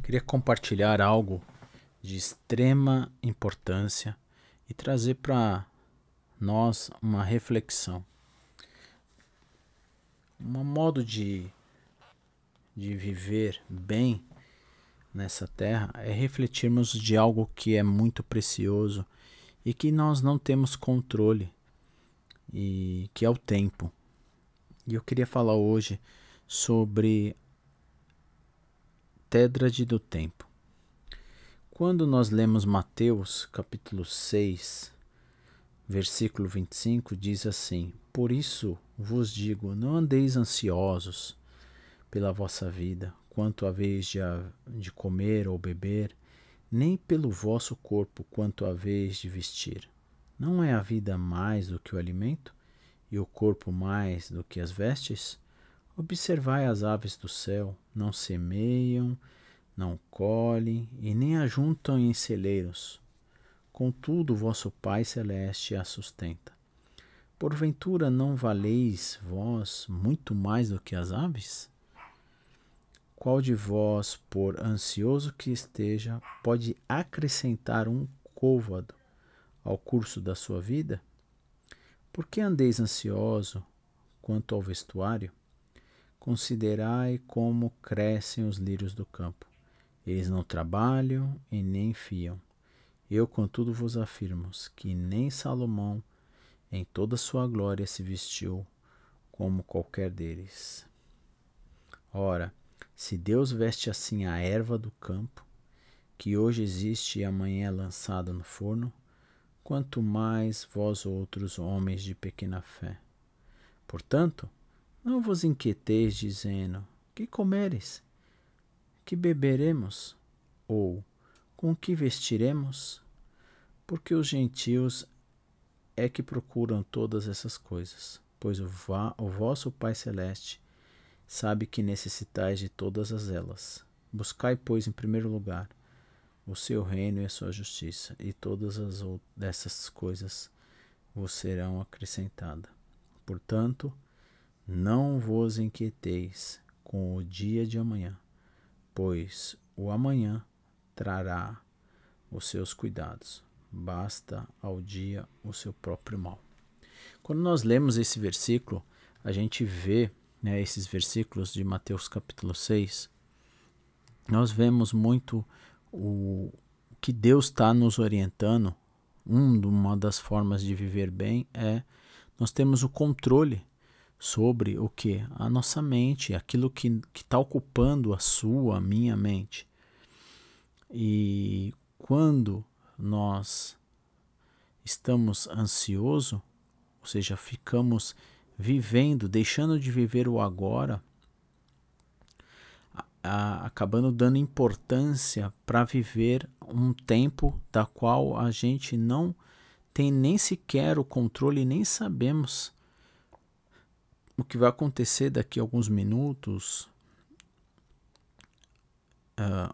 Queria compartilhar algo de extrema importância e trazer para nós uma reflexão. Um modo de viver bem nessa terra é refletirmos de algo que é muito precioso e que nós não temos controle, e que é o tempo. E eu queria falar hoje sobre Tríade do tempo. Quando nós lemos Mateus capítulo 6, versículo 25, diz assim: Por isso vos digo, não andeis ansiosos pela vossa vida, quanto haveis de comer ou beber, nem pelo vosso corpo, quanto haveis de vestir. Não é a vida mais do que o alimento, e o corpo mais do que as vestes? Observai as aves do céu, não semeiam, não colhem e nem ajuntam em celeiros. Contudo, vosso Pai Celeste a sustenta. Porventura não valeis vós muito mais do que as aves? Qual de vós, por ansioso que esteja, pode acrescentar um côvado ao curso da sua vida? Por que andeis ansioso quanto ao vestuário? Considerai como crescem os lírios do campo. Eles não trabalham e nem fiam. Eu, contudo, vos afirmo que nem Salomão, em toda a sua glória, se vestiu como qualquer deles. Ora, se Deus veste assim a erva do campo, que hoje existe e amanhã é lançada no forno, quanto mais vós outros, homens de pequena fé. Portanto, não vos inquieteis dizendo: que comeres? Que beberemos? Ou com que vestiremos? Porque os gentios é que procuram todas essas coisas, pois o vosso Pai Celeste sabe que necessitais de todas elas. Buscai, pois, em primeiro lugar o seu reino e a sua justiça, e todas as dessas coisas vos serão acrescentadas. Portanto, não vos inquieteis com o dia de amanhã, pois o amanhã trará os seus cuidados. Basta ao dia o seu próprio mal. Quando nós lemos esse versículo, a gente vê, esses versículos de Mateus capítulo 6, nós vemos muito o que Deus está nos orientando. Uma das formas de viver bem é nós temos o controle sobre o que? A nossa mente, aquilo que está ocupando a minha mente. E quando nós estamos ansiosos, ou seja, ficamos vivendo, deixando de viver o agora, acabando dando importância para viver um tempo da qual a gente não tem nem sequer o controle, nem sabemos o que vai acontecer daqui a alguns minutos,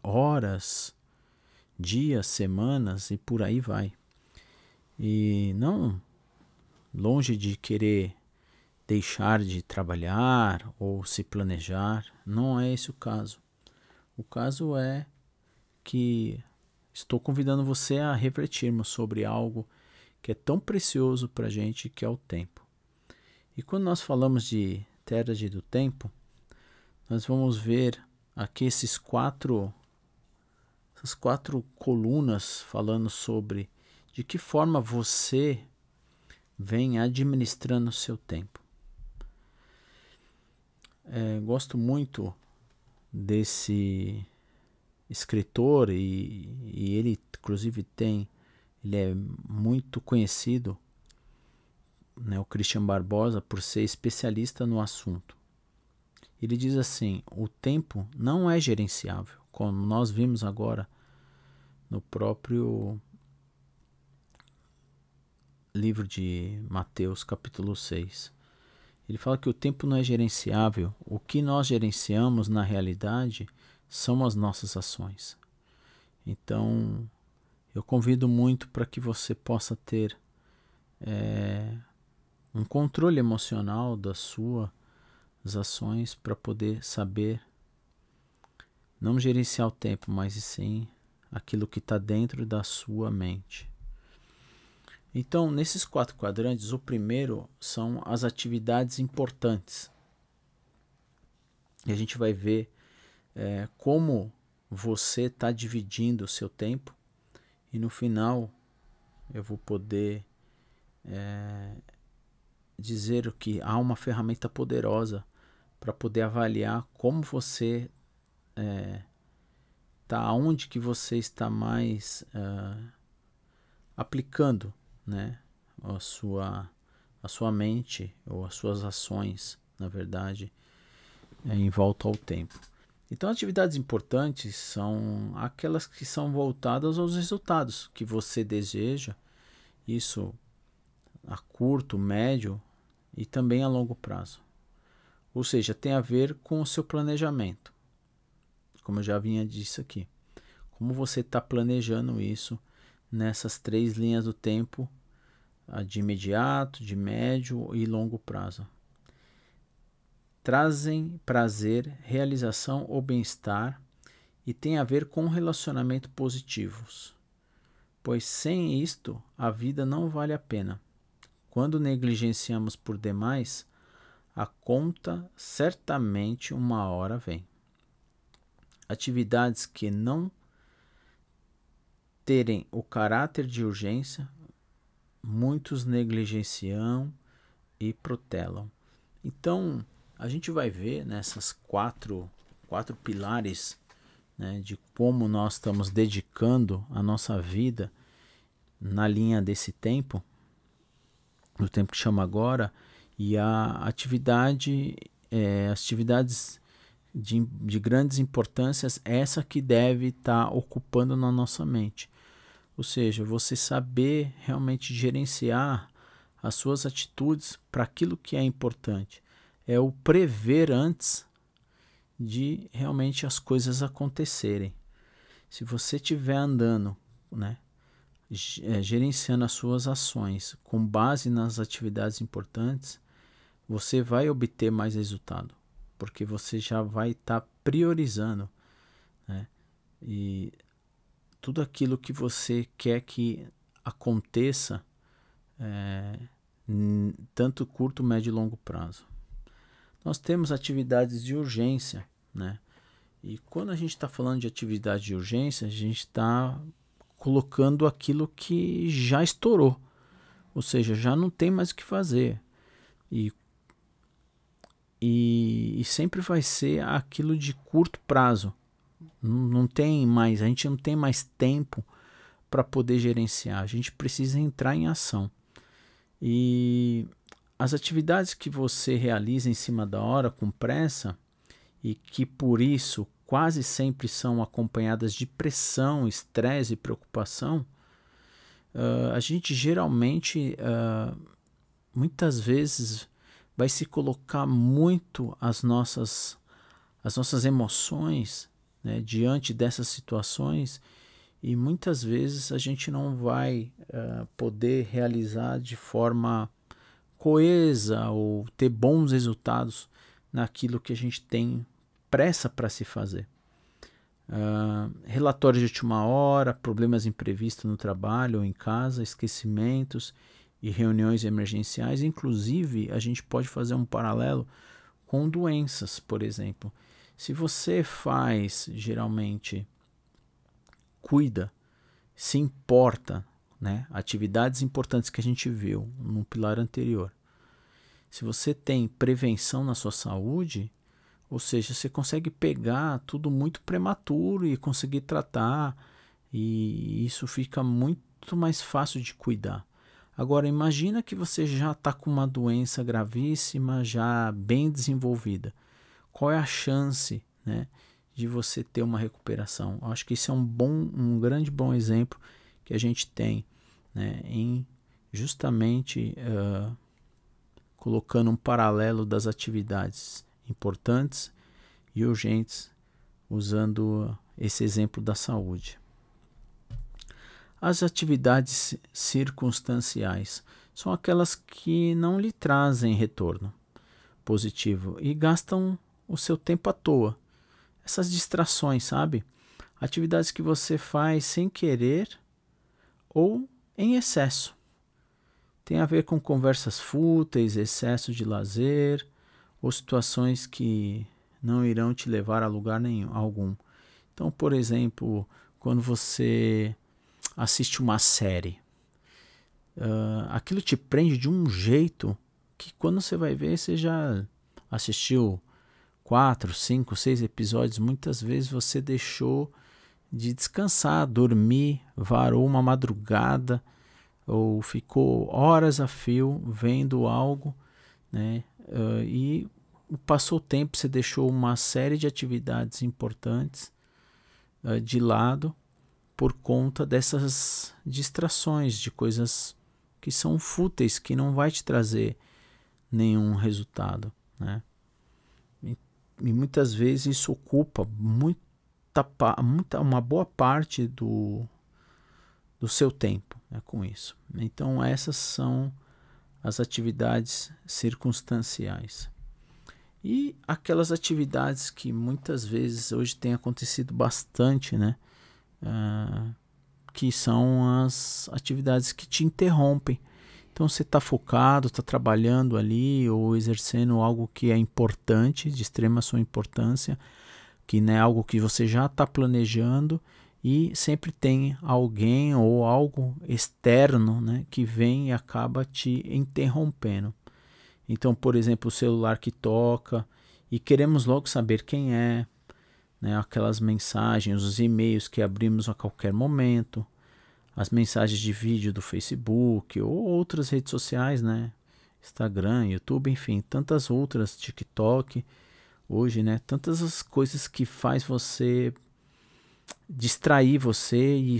horas, dias, semanas e por aí vai. E não longe de querer deixar de trabalhar ou se planejar, não é esse o caso. O caso é que estou convidando você a refletirmos sobre algo que é tão precioso para a gente, que é o tempo. E quando nós falamos de Tríade do tempo, nós vamos ver aqui essas quatro colunas falando sobre de que forma você vem administrando o seu tempo. Gosto muito desse escritor e ele inclusive ele é muito conhecido, o Christian Barbosa, por ser especialista no assunto. Ele diz assim: o tempo não é gerenciável, como nós vimos agora no próprio livro de Mateus capítulo 6. Ele fala que o tempo não é gerenciável. O que nós gerenciamos na realidade são as nossas ações. Então, eu convido muito para que você possa ter um controle emocional das suas ações, para poder saber Não gerenciar o tempo, mas sim aquilo que está dentro da sua mente. Então, nesses 4 quadrantes, o primeiro são as atividades importantes. E a gente vai ver como você está dividindo o seu tempo. E no final, eu vou poder dizer que há uma ferramenta poderosa para poder avaliar como você está, onde que você está mais aplicando, né, a sua mente ou as suas ações, na verdade, em volta ao tempo. Então, atividades importantes são aquelas que são voltadas aos resultados que você deseja, isso a curto, médio e também a longo prazo. Ou seja, tem a ver com o seu planejamento, como eu já vinha disso aqui. Como você está planejando isso nessas 3 linhas do tempo, a de imediato, de médio e longo prazo. Trazem prazer, realização ou bem-estar e tem a ver com relacionamentos positivos. Pois sem isto, a vida não vale a pena. Quando negligenciamos por demais, a conta certamente uma hora vem. Atividades que não terem o caráter de urgência, muitos negligenciam e protelam. Então, a gente vai ver nessas quatro pilares, né, de como nós estamos dedicando a nossa vida na linha desse tempo, o tempo que chama agora, e as atividades de grandes importâncias, essa que deve estar ocupando na nossa mente. Ou seja, você saber realmente gerenciar as suas atitudes para aquilo que é importante. É o prever antes de realmente as coisas acontecerem. Se você estiver andando, né, gerenciando as suas ações com base nas atividades importantes, você vai obter mais resultado, porque você já vai estar priorizando, né, e tudo aquilo que você quer que aconteça, tanto curto, médio e longo prazo. Nós temos atividades de urgência, né? E quando a gente está falando de atividade de urgência, a gente está colocando aquilo que já estourou, ou seja, já não tem mais o que fazer. E sempre vai ser aquilo de curto prazo. Não tem mais, a gente não tem mais tempo para poder gerenciar. A gente precisa entrar em ação. E as atividades que você realiza em cima da hora, com pressa, e que por isso quase sempre são acompanhadas de pressão, estresse e preocupação, a gente geralmente, muitas vezes, vai se colocar muito as nossas emoções, né, diante dessas situações, e muitas vezes a gente não vai poder realizar de forma coesa ou ter bons resultados naquilo que a gente tem pressa para se fazer. Relatórios de última hora, problemas imprevistos no trabalho ou em casa, esquecimentos e reuniões emergenciais. Inclusive, a gente pode fazer um paralelo com doenças, por exemplo. Se você geralmente cuida, se importa, né, atividades importantes que a gente viu no pilar anterior. Se você tem prevenção na sua saúde, ou seja, você consegue pegar tudo muito prematuro e conseguir tratar, e isso fica muito mais fácil de cuidar. Agora, imagina que você já está com uma doença gravíssima, já bem desenvolvida. Qual é a chance, né, de você ter uma recuperação? Eu acho que isso é um grande bom exemplo que a gente tem, né, em justamente colocando um paralelo das atividades importantes e urgentes, usando esse exemplo da saúde. As atividades circunstanciais são aquelas que não lhe trazem retorno positivo e gastam o seu tempo à toa. essas distrações, sabe? Atividades que você faz sem querer ou em excesso. Tem a ver com conversas fúteis, excesso de lazer ou situações que não irão te levar a lugar nenhum, algum. Então, por exemplo, quando você assiste uma série, aquilo te prende de um jeito que quando você vai ver, você já assistiu 4, 5, 6 episódios, muitas vezes você deixou de descansar, dormir, varou uma madrugada ou ficou horas a fio vendo algo, né? E passou o tempo, você deixou uma série de atividades importantes de lado por conta dessas distrações, de coisas que são fúteis, que não vai te trazer nenhum resultado, né? E muitas vezes isso ocupa uma boa parte do seu tempo, né, com isso. Então essas são as atividades circunstanciais. E aquelas atividades que muitas vezes hoje tem acontecido bastante, né? Que são as atividades que te interrompem. Então você está focado, está trabalhando ali ou exercendo algo que é importante, de extrema sua importância, que não é algo que você já está planejando e sempre tem alguém ou algo externo, né, que vem e acaba te interrompendo. Então, por exemplo, o celular que toca e queremos logo saber quem é, né, aquelas mensagens, os e-mails que abrimos a qualquer momento, as mensagens de vídeo do Facebook ou outras redes sociais, né, Instagram, YouTube, enfim, tantas outras, TikTok, hoje, né, tantas as coisas que faz você distrair você e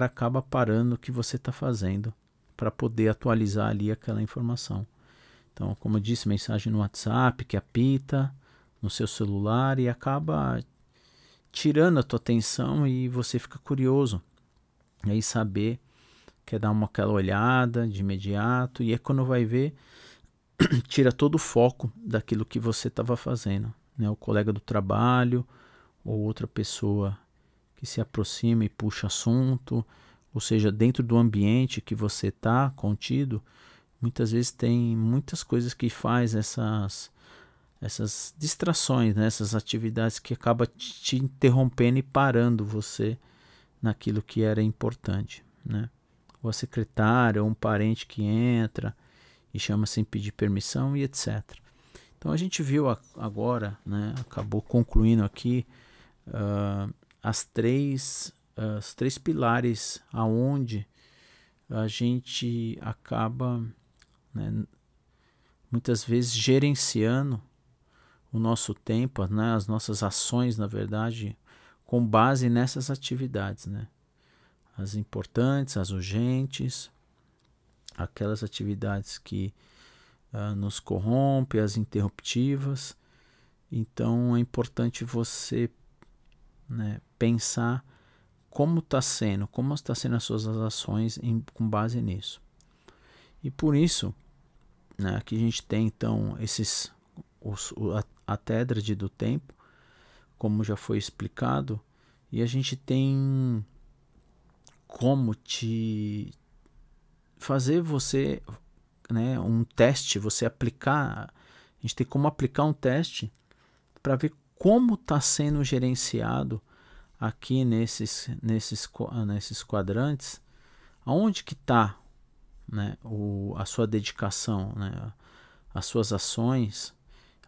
acaba parando o que você está fazendo para poder atualizar ali aquela informação. Então, como eu disse, mensagem no WhatsApp que apita no seu celular e acaba tirando a tua atenção e você fica curioso. E aí saber, quer dar aquela olhada de imediato e é quando vai ver, tira todo o foco daquilo que você estava fazendo, né? O colega do trabalho ou outra pessoa que se aproxima e puxa assunto, ou seja, dentro do ambiente que você está contido, muitas vezes tem muitas coisas que faz essas distrações, né? Essas atividades que acabam te interrompendo e parando você naquilo que era importante, né? Ou a secretária, ou um parente que entra e chama sem pedir permissão e etc. Então a gente viu agora, né? Acabou concluindo aqui os três pilares aonde a gente acaba, né, muitas vezes gerenciando o nosso tempo, né, as nossas ações, na verdade, com base nessas atividades, né? As importantes, as urgentes, aquelas atividades que nos corrompem, as interruptivas. Então é importante você, né, pensar como está sendo as suas ações com base nisso. E por isso, né, aqui a gente tem então a tétrade do tempo, como já foi explicado, e a gente tem como te fazer você, né, um teste, você aplicar, a gente tem como aplicar um teste para ver como está sendo gerenciado aqui nesses quadrantes, aonde que está, né, a sua dedicação, né, as suas ações,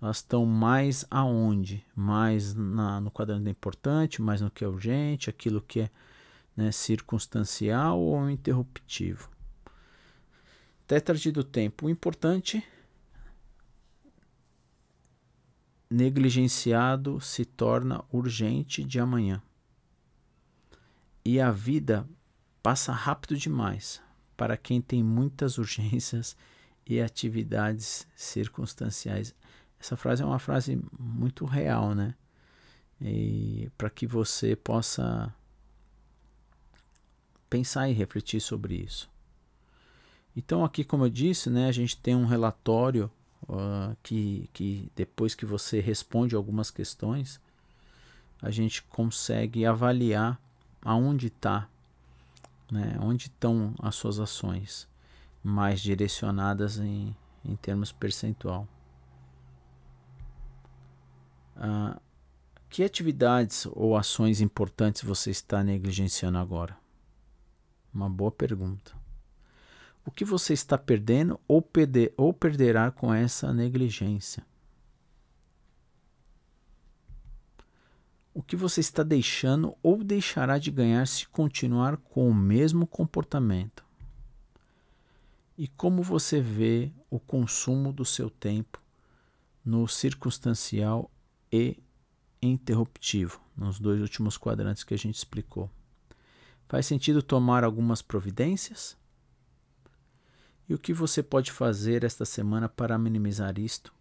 elas estão mais aonde? Mais no quadrante importante, mais no que é urgente, aquilo que é, né, circunstancial ou interruptivo. Tétrade do tempo. O importante, negligenciado se torna urgente de amanhã. E a vida passa rápido demais para quem tem muitas urgências e atividades circunstanciais. Essa frase é uma frase muito real, né? E para que você possa pensar e refletir sobre isso. Então aqui, como eu disse, né, a gente tem um relatório que depois que você responde algumas questões, a gente consegue avaliar aonde está, né, onde estão as suas ações mais direcionadas em termos percentual. Que atividades ou ações importantes você está negligenciando agora? Uma boa pergunta. O que você está perdendo ou perderá com essa negligência? O que você está deixando ou deixará de ganhar se continuar com o mesmo comportamento? E como você vê o consumo do seu tempo no circunstancial e interruptivo, nos dois últimos quadrantes que a gente explicou? Faz sentido tomar algumas providências? E o que você pode fazer esta semana para minimizar isto?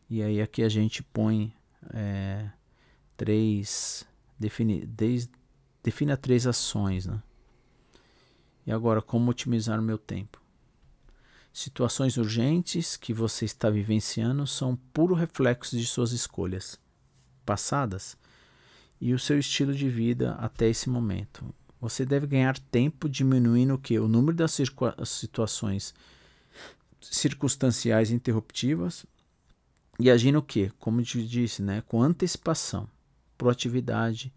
E aí aqui a gente põe defina 3 ações, né? E agora, como otimizar o meu tempo? Situações urgentes que você está vivenciando são puro reflexo de suas escolhas passadas e o seu estilo de vida até esse momento. Você deve ganhar tempo diminuindo o número das situações circunstanciais interruptivas e agindo como eu te disse, né, com antecipação, proatividade.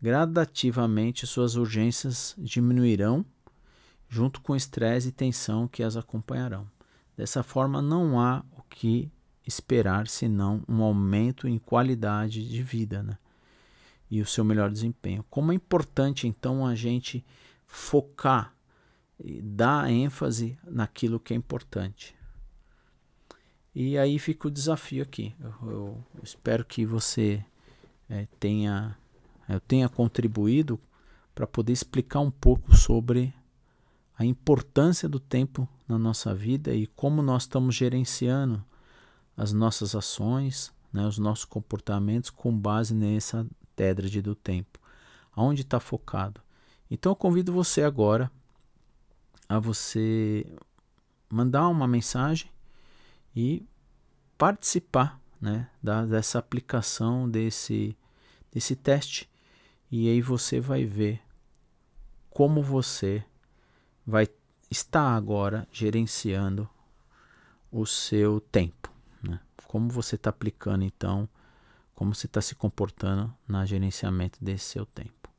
Gradativamente suas urgências diminuirão junto com o estresse e tensão que as acompanharão. Dessa forma, não há o que esperar senão um aumento em qualidade de vida, né? E o seu melhor desempenho. Como é importante, então, a gente focar e dar ênfase naquilo que é importante. E aí fica o desafio aqui. Eu espero que você tenha contribuído para poder explicar um pouco sobre a importância do tempo na nossa vida e como nós estamos gerenciando as nossas ações, né, os nossos comportamentos com base nessa tétrade do tempo. Aonde está focado? Então eu convido você agora a você mandar uma mensagem e participar, né, dessa aplicação desse teste. E aí você vai ver como você vai estar agora gerenciando o seu tempo, né? Como você está aplicando, então, como você está se comportando no gerenciamento desse seu tempo.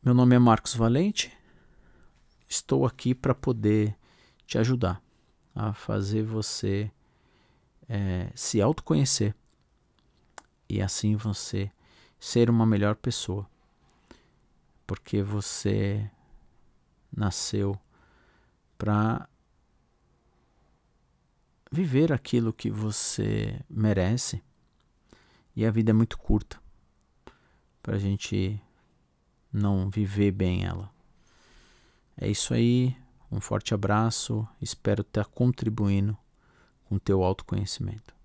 Meu nome é Marcos Valente, estou aqui para poder te ajudar a fazer você se autoconhecer e assim você ser uma melhor pessoa. Porque você nasceu para viver aquilo que você merece e a vida é muito curta para a gente não viver bem ela. É isso aí, um forte abraço, espero estar contribuindo com o teu autoconhecimento.